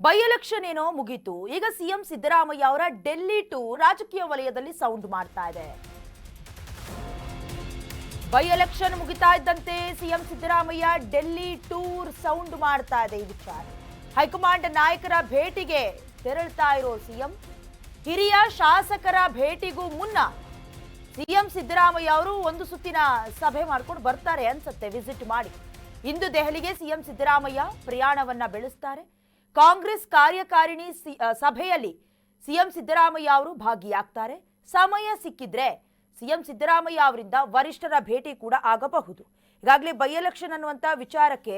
By election ಏನೋ ಮುಗೀತು. ಈಗ ಸಿಎಂ ಸಿದ್ದರಾಮಯ್ಯ ಅವರ ಡೆಲ್ಲಿ ಟೂರ್ ರಾಜಕೀಯ ವಲಯದಲ್ಲಿ ಸೌಂಡ್ ಮಾಡ್ತಾ ಇದೆ. ಬೈ ಎಲೆಕ್ಷನ್ ಮುಗಿತಾ ಇದ್ದಂತೆ CM Siddaramaiah Delhi tour sound ಮಾಡ್ತಾ ಇದೆ. ಈ ವಿಚಾರ ಹೈಕಮಾಂಡ್ ನಾಯಕರ ಭೇಟಿಗೆ ತೆರಳ್ತಾ ಇರೋ ಸಿಎಂ, ಹಿರಿಯ ಶಾಸಕರ ಭೇಟಿಗೂ ಮುನ್ನ ಸಿಎಂ ಸಿದ್ದರಾಮಯ್ಯ ಅವರು ಒಂದು ಸುತ್ತಿನ ಸಭೆ ಮಾಡ್ಕೊಂಡು ಬರ್ತಾರೆ ಅನ್ಸುತ್ತೆ, ವಿಸಿಟ್ ಮಾಡಿ. ಇಂದು ದೆಹಲಿಗೆ ಸಿಎಂ ಸಿದ್ದರಾಮಯ್ಯ ಪ್ರಯಾಣವನ್ನ ಬೆಳೆಸ್ತಾರೆ. ಕಾಂಗ್ರೆಸ್ ಕಾರ್ಯಕಾರಿಣಿ ಸಭೆಯಲ್ಲಿ ಸಿಎಂ ಸಿದ್ದರಾಮಯ್ಯ ಅವರು ಭಾಗಿಯಾಗ್ತಾರೆ. ಸಮಯ ಸಿಕ್ಕಿದ್ರೆ ಸಿಎಂ ಸಿದ್ದರಾಮಯ್ಯ ಅವರಿಂದ ವರಿಷ್ಠರ ಭೇಟಿ ಕೂಡ ಆಗಬಹುದು. ಈಗಾಗಲೇ ಬೈ ಎಲೆಕ್ಷನ್ ಅನ್ನುವಂಥ ವಿಚಾರಕ್ಕೆ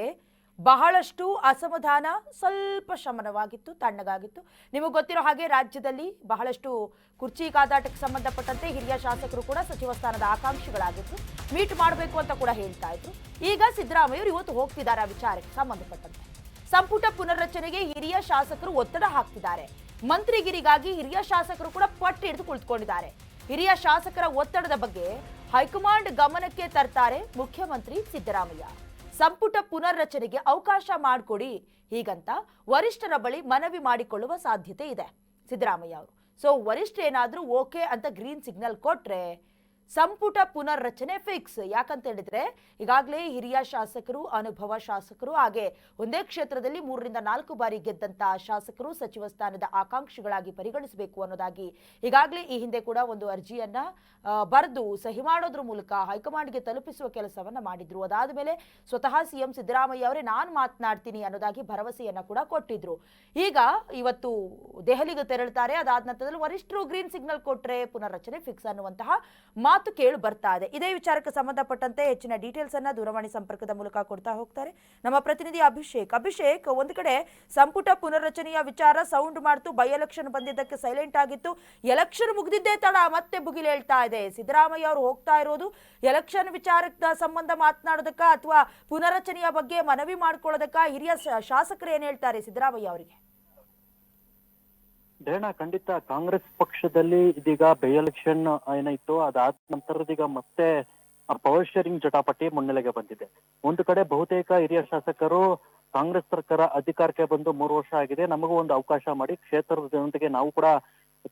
ಬಹಳಷ್ಟು ಅಸಮಾಧಾನ, ಸ್ವಲ್ಪ ಶಮನವಾಗಿತ್ತು, ತಣ್ಣಗಾಗಿತ್ತು. ನಿಮಗೆ ಗೊತ್ತಿರೋ ಹಾಗೆ ರಾಜ್ಯದಲ್ಲಿ ಬಹಳಷ್ಟು ಕುರ್ಚಿ ಕಾದಾಟಕ್ಕೆ ಸಂಬಂಧಪಟ್ಟಂತೆ ಹಿರಿಯ ಶಾಸಕರು ಕೂಡ ಸಚಿವ ಸ್ಥಾನದ ಆಕಾಂಕ್ಷಿಗಳಾಗಿದ್ರು, ಮೀಟ್ ಮಾಡಬೇಕು ಅಂತ ಕೂಡ ಹೇಳ್ತಾ ಇದ್ರು. ಈಗ ಸಿದ್ದರಾಮಯ್ಯವರು ಇವತ್ತು ಹೋಗ್ತಿದ್ದಾರೆ ಆ ವಿಚಾರಕ್ಕೆ ಸಂಬಂಧಪಟ್ಟಂತೆ. ಸಂಪುಟ ಪುನರ್ರಚನೆಗೆ ಹಿರಿಯ ಶಾಸಕರು ಒತ್ತಡ ಹಾಕ್ತಿದ್ದಾರೆ. ಮಂತ್ರಿಗಿರಿಗಾಗಿ ಹಿರಿಯ ಶಾಸಕರು ಕೂಡ ಪಟ್ಟು ಹಿಡಿದು ಕುಳಿತುಕೊಂಡಿದ್ದಾರೆ. ಹಿರಿಯ ಶಾಸಕರ ಒತ್ತಡದ ಬಗ್ಗೆ ಹೈಕಮಾಂಡ್ ಗಮನಕ್ಕೆ ತರ್ತಾರೆ ಮುಖ್ಯಮಂತ್ರಿ ಸಿದ್ದರಾಮಯ್ಯ. ಸಂಪುಟ ಪುನರ್ರಚನೆಗೆ ಅವಕಾಶ ಮಾಡಿಕೊಡಿ ಹೀಗಂತ ವರಿಷ್ಠರ ಬಳಿ ಮನವಿ ಮಾಡಿಕೊಳ್ಳುವ ಸಾಧ್ಯತೆ ಇದೆ ಸಿದ್ದರಾಮಯ್ಯ ಅವರು. ಸೊ ವರಿಷ್ಠ ಏನಾದ್ರೂ ಓಕೆ ಅಂತ ಗ್ರೀನ್ ಸಿಗ್ನಲ್ ಕೊಟ್ರೆ ಸಂಪುಟ ಪುನರ್ರಚನೆ ಫಿಕ್ಸ್. ಯಾಕಂತ ಹೇಳಿದ್ರೆ ಈಗಾಗಲೇ ಹಿರಿಯ ಶಾಸಕರು, ಅನುಭವ ಶಾಸಕರು, ಹಾಗೆ ಒಂದೇ ಕ್ಷೇತ್ರದಲ್ಲಿ 3 ರಿಂದ 4 ಬಾರಿ ಗೆದ್ದಂತ ಶಾಸಕರು ಸಚಿವ ಸ್ಥಾನದ ಆಕಾಂಕ್ಷಿಗಳಾಗಿ ಪರಿಗಣಿಸಬೇಕು ಅನ್ನೋದಾಗಿ ಈಗಾಗಲೇ ಈ ಹಿಂದೆ ಕೂಡ ಒಂದು ಅರ್ಜಿಯನ್ನ ಬರೆದು ಸಹಿ ಮಾಡೋದ್ರ ಮೂಲಕ ಹೈಕಮಾಂಡ್ಗೆ ತಲುಪಿಸುವ ಕೆಲಸವನ್ನ ಮಾಡಿದ್ರು. ಅದಾದ ಮೇಲೆ ಸ್ವತಃ ಸಿಎಂ ಸಿದ್ದರಾಮಯ್ಯ ಅವರೇ ನಾನು ಮಾತನಾಡ್ತೀನಿ ಅನ್ನೋದಾಗಿ ಭರವಸೆಯನ್ನ ಕೂಡ ಕೊಟ್ಟಿದ್ರು. ಈಗ ಇವತ್ತು ದೆಹಲಿಗೆ ತೆರಳುತ್ತಾರೆ. ಅದಾದ ನಂತರದಲ್ಲಿ ವರಿಷ್ಠರು ಗ್ರೀನ್ ಸಿಗ್ನಲ್ ಕೊಟ್ರೆ ಪುನರ್ರಚನೆ ಫಿಕ್ಸ್ ಅನ್ನುವಂತಹ ಮಾತು ಕೇಳು ಬರ್ತಾ ಇದೆ. ಇದೇ ವಿಚಾರಕ್ಕೆ ಸಂಬಂಧಪಟ್ಟಂತೆ ಹೆಚ್ಚಿನ ಡೀಟೇಲ್ಸ್ ಅನ್ನ ದೂರವಾಣಿ ಸಂಪರ್ಕದ ಮೂಲಕ ಕೊಡ್ತಾ ಹೋಗ್ತಾರೆ ನಮ್ಮ ಪ್ರತಿನಿಧಿ ಅಭಿಷೇಕ್. ಒಂದು ಕಡೆ ಸಂಪುಟ ಪುನರ್ರಚನೆಯ ವಿಚಾರ ಸೌಂಡ್ ಮಾಡ್ತು, ಬೈ ಎಲೆಕ್ಷನ್ ಬಂದಿದ್ದಕ್ಕೆ ಸೈಲೆಂಟ್ ಆಗಿತ್ತು. ಎಲೆಕ್ಷನ್ ಮುಗಿದಿದ್ದೇ ತಡ ಮತ್ತೆ ಭುಗಿಲು ಹೇಳ್ತಾ ಇದೆ. ಸಿದ್ದರಾಮಯ್ಯ ಅವರು ಹೋಗ್ತಾ ಇರೋದು ಎಲೆಕ್ಷನ್ ವಿಚಾರಕ್ಕೆ ಸಂಬಂಧ ಮಾತನಾಡೋದಕ್ಕ ಅಥವಾ ಪುನರ್ರಚನೆಯ ಬಗ್ಗೆ ಮನವಿ ಮಾಡ್ಕೊಳ್ಳೋದಕ್ಕ? ಹಿರಿಯ ಶಾಸಕರು ಏನ್ ಹೇಳ್ತಾರೆ ಸಿದ್ದರಾಮಯ್ಯ ಅವರಿಗೆ? ಡೇಣ, ಖಂಡಿತ ಕಾಂಗ್ರೆಸ್ ಪಕ್ಷದಲ್ಲಿ ಇದೀಗ ಬೈ ಎಲೆಕ್ಷನ್ ಏನಾಯ್ತು, ಅದಾದ ನಂತರದೀಗ ಮತ್ತೆ ಪವರ್ ಶೇರಿಂಗ್ ಜಟಾಪಟಿ ಮುನ್ನೆಲೆಗೆ ಬಂದಿದೆ. ಒಂದು ಕಡೆ ಬಹುತೇಕ ಹಿರಿಯ ಶಾಸಕರು ಕಾಂಗ್ರೆಸ್ ಸರ್ಕಾರ ಅಧಿಕಾರಕ್ಕೆ ಬಂದು 3 ವರ್ಷ ಆಗಿದೆ, ನಮಗೂ ಒಂದು ಅವಕಾಶ ಮಾಡಿ ಕ್ಷೇತ್ರದ ಜನತೆಗೆ ನಾವು ಕೂಡ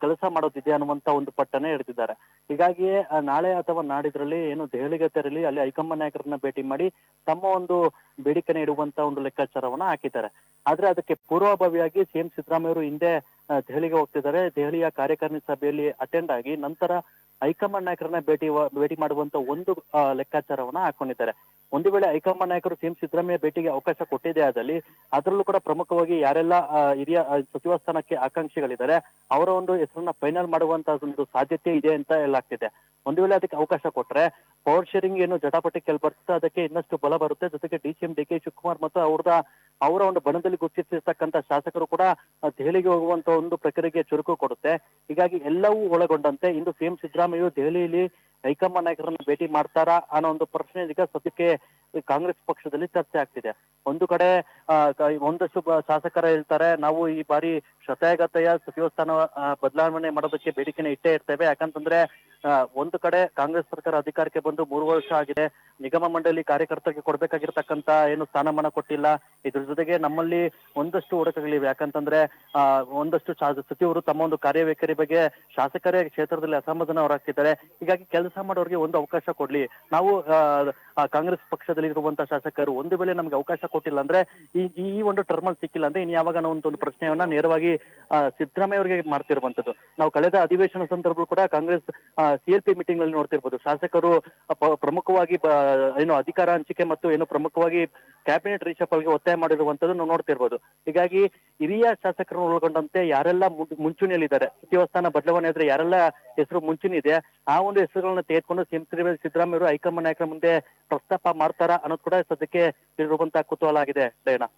ಕೆಲಸ ಮಾಡೋದಿದೆ ಅನ್ನುವಂತ ಒಂದು ಪಟ್ಟನೆ ಹಿಡಿದಿದ್ದಾರೆ. ಹೀಗಾಗಿ ನಾಳೆ ಅಥವಾ ನಾಡಿದ್ರಲ್ಲಿ ಏನು ದೆಹಲಿಗೆ ತೆರಳಿ ಅಲ್ಲಿ ಹೈಕಮಾಂಡ್ ನಾಯಕರನ್ನ ಭೇಟಿ ಮಾಡಿ ತಮ್ಮ ಒಂದು ಬೇಡಿಕೆನ ಇಡುವಂತ ಒಂದು ಲೆಕ್ಕಾಚಾರವನ್ನ ಹಾಕಿದ್ದಾರೆ. ಆದ್ರೆ ಅದಕ್ಕೆ ಪೂರ್ವಭಾವಿಯಾಗಿ ಸಿಎಂ ಸಿದ್ದರಾಮಯ್ಯ ಅವರು ಹಿಂದೆ ದೆಹಲಿಗೆ ಹೋಗ್ತಿದ್ದಾರೆ. ದೆಹಲಿಯ ಕಾರ್ಯಕಾರಿಣಿ ಸಭೆಯಲ್ಲಿ ಅಟೆಂಡ್ ಆಗಿ ನಂತರ ಹೈಕಮಾಂಡ್ ನಾಯಕರನ್ನ ಭೇಟಿ ಮಾಡುವಂತ ಒಂದು ಲೆಕ್ಕಾಚಾರವನ್ನ ಹಾಕೊಂಡಿದ್ದಾರೆ. ಒಂದು ವೇಳೆ ಹೈಕಮಾಂಡ್ ನಾಯಕರು ಸಿಎಂ ಸಿದ್ದರಾಮಯ್ಯ ಭೇಟಿಗೆ ಅವಕಾಶ ಕೊಟ್ಟಿದೆ ಆದಲ್ಲಿ ಅದರಲ್ಲೂ ಕೂಡ ಪ್ರಮುಖವಾಗಿ ಯಾರೆಲ್ಲ ಹಿರಿಯ ಸಚಿವ ಸ್ಥಾನಕ್ಕೆ ಆಕಾಂಕ್ಷಿಗಳಿದ್ದಾರೆ ಅವರ ಒಂದು ಹೆಸರನ್ನ ಫೈನಲ್ ಮಾಡುವಂತ ಒಂದು ಸಾಧ್ಯತೆ ಇದೆ ಅಂತ ಹೇಳಲಾಗ್ತಿದೆ. ಒಂದು ವೇಳೆ ಅದಕ್ಕೆ ಅವಕಾಶ ಕೊಟ್ರೆ ಪವರ್ ಶೇರಿಂಗ್ ಏನು ಜಟಾಪಟಿ ಬರ್ತದೆ ಅದಕ್ಕೆ ಇನ್ನಷ್ಟು ಬಲ ಬರುತ್ತೆ. ಜೊತೆಗೆ ಡಿಸಿಎಂ ಡಿ ಕೆ ಶಿವಕುಮಾರ್ ಮತ್ತು ಅವರ ಒಂದು ಬಣದಲ್ಲಿ ಗುರುತಿಸಿರ್ತಕ್ಕಂಥ ಶಾಸಕರು ಕೂಡ ದೆಹಲಿಗೆ ಹೋಗುವಂತ ಒಂದು ಪ್ರಕ್ರಿಯೆಗೆ ಚುರುಕು ಕೊಡುತ್ತೆ. ಹೀಗಾಗಿ ಎಲ್ಲವೂ ಒಳಗೊಂಡಂತೆ ಇಂದು ಸಿಎಂ ಸಿದ್ದರಾಮಯ್ಯ ದೆಹಲಿಯಲ್ಲಿ ಹೈಕಮಾಂಡ್ ನಾಯಕರನ್ನ ಭೇಟಿ ಮಾಡ್ತಾರಾ ಅನ್ನೋ ಒಂದು ಪ್ರಶ್ನೆ ಈಗ ಸದ್ಯಕ್ಕೆ ಕಾಂಗ್ರೆಸ್ ಪಕ್ಷದಲ್ಲಿ ಚರ್ಚೆ ಆಗ್ತಿದೆ. ಒಂದು ಕಡೆ ಒಂದಷ್ಟು ಶಾಸಕರ ಹೇಳ್ತಾರೆ, ನಾವು ಈ ಬಾರಿ ಶತಾಯಗತಾಯ ಸಚಿವ ಸ್ಥಾನ ಬದಲಾವಣೆ ಮಾಡೋದಕ್ಕೆ ಬೇಡಿಕೆನ ಇಟ್ಟೇ ಇರ್ತೇವೆ. ಯಾಕಂತಂದ್ರೆ ಒಂದು ಕಡೆ ಕಾಂಗ್ರೆಸ್ ಸರ್ಕಾರ ಅಧಿಕಾರಕ್ಕೆ ಬಂದು 3 ವರ್ಷ ಆಗಿದೆ, ನಿಗಮ ಮಂಡಳಿ ಕಾರ್ಯಕರ್ತರಿಗೆ ಕೊಡ್ಬೇಕಾಗಿರ್ತಕ್ಕಂತ ಏನು ಸ್ಥಾನಮಾನ ಕೊಟ್ಟಿಲ್ಲ. ಇದ್ರ ಜೊತೆಗೆ ನಮ್ಮಲ್ಲಿ ಒಂದಷ್ಟು ಒಡಕುಗಳಿವೆ. ಯಾಕಂತಂದ್ರೆ ಒಂದಷ್ಟು ಸಚಿವರು ತಮ್ಮ ಒಂದು ಕಾರ್ಯವೈಖರಿ ಬಗ್ಗೆ ಶಾಸಕರೇ ಕ್ಷೇತ್ರದಲ್ಲಿ ಅಸಮಾಧಾನ ಹೊರಹಾಕ್ತಿದ್ದಾರೆ. ಹೀಗಾಗಿ ಕೆಲಸ ಮಾಡೋರಿಗೆ ಒಂದು ಅವಕಾಶ ಕೊಡ್ಲಿ. ನಾವು ಕಾಂಗ್ರೆಸ್ ಪಕ್ಷದಲ್ಲಿ ಇರುವಂತಹ ಶಾಸಕರು ಒಂದು ವೇಳೆ ನಮ್ಗೆ ಅವಕಾಶ ಕೊಟ್ಟಿಲ್ಲ ಅಂದ್ರೆ ಈ ಒಂದು ಟರ್ಮಲ್ ಸಿಕ್ಕಿಲ್ಲ ಅಂದ್ರೆ ಇನ್ ಯಾವಾಗ ನಾವು ಒಂದು ಪ್ರಶ್ನೆಯನ್ನ ನೇರವಾಗಿ ಸಿದ್ದರಾಮಯ್ಯ ಅವರಿಗೆ ಮಾಡ್ತಿರುವಂತದ್ದು. ನಾವು ಕಳೆದ ಅಧಿವೇಶನ ಸಂದರ್ಭ ಕೂಡ ಕಾಂಗ್ರೆಸ್ CLP ಮೀಟಿಂಗ್ ನಲ್ಲಿ ನೋಡ್ತಿರ್ಬೋದು, ಶಾಸಕರು ಪ್ರಮುಖವಾಗಿ ಏನು ಅಧಿಕಾರ ಹಂಚಿಕೆ ಮತ್ತು ಏನು ಪ್ರಮುಖವಾಗಿ ಕ್ಯಾಬಿನೆಟ್ ರೀಶಫಲ್ಗೆ ಒತ್ತಾಯ ಮಾಡಿರುವಂತದ್ದು ನಾವು ನೋಡ್ತಿರ್ಬೋದು. ಹೀಗಾಗಿ ಹಿರಿಯ ಶಾಸಕರನ್ನು ಒಳಗೊಂಡಂತೆ ಯಾರೆಲ್ಲ ಮುಂಚೂಣಿಯಲ್ಲಿದ್ದಾರೆ, ಸಚಿವ ಸ್ಥಾನ ಬದಲಾವಣೆ ಆದ್ರೆ ಯಾರೆಲ್ಲ ಹೆಸರು ಮುಂಚೂಣಿ ಇದೆ ಆ ಒಂದು ಹೆಸರುಗಳನ್ನ ತೆಗೆದುಕೊಂಡು ಸಿದ್ದರಾಮಯ್ಯ ಅವರು ಹೈಕಮಾಂಡ್ ನಾಯಕರ ಮುಂದೆ ಪ್ರಸ್ತಾಪ ಮಾಡ್ತಾರಾ ಅನ್ನೋದು ಕೂಡ ಸದ್ಯಕ್ಕೆ ಇರುವಂತಹ ಕುತೂಹಲ ಆಗಿದೆ. ಡೈನಾ,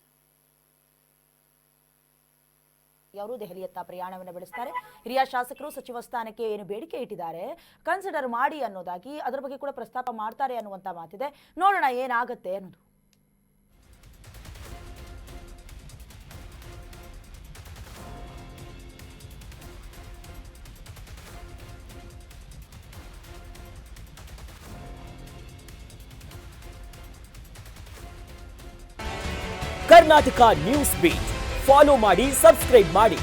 ಅವರು ದೆಹಲಿಯತ್ತ ಪ್ರಯಾಣವನ್ನು ಬೆಳೆಸ್ತಾರೆ. ಹಿರಿಯ ಶಾಸಕರು ಸಚಿವ ಸ್ಥಾನಕ್ಕೆ ಏನು ಬೇಡಿಕೆ ಇಟ್ಟಿದ್ದಾರೆ ಕನ್ಸಿಡರ್ ಮಾಡಿ ಅನ್ನೋದಾಗಿ ಅದರ ಬಗ್ಗೆ ಕೂಡ ಪ್ರಸ್ತಾಪ ಮಾಡ್ತಾರೆ ಅನ್ನುವಂತ ಮಾತಿದೆ. ನೋಡೋಣ ಏನಾಗುತ್ತೆ ಅನ್ನೋದು. ಕರ್ನಾಟಕ ನ್ಯೂಸ್ ಬೀಟ್ ಫಾಲೋ ಮಾಡಿ, ಸಬ್ಸ್ಕ್ರೈಬ್ ಮಾಡಿ.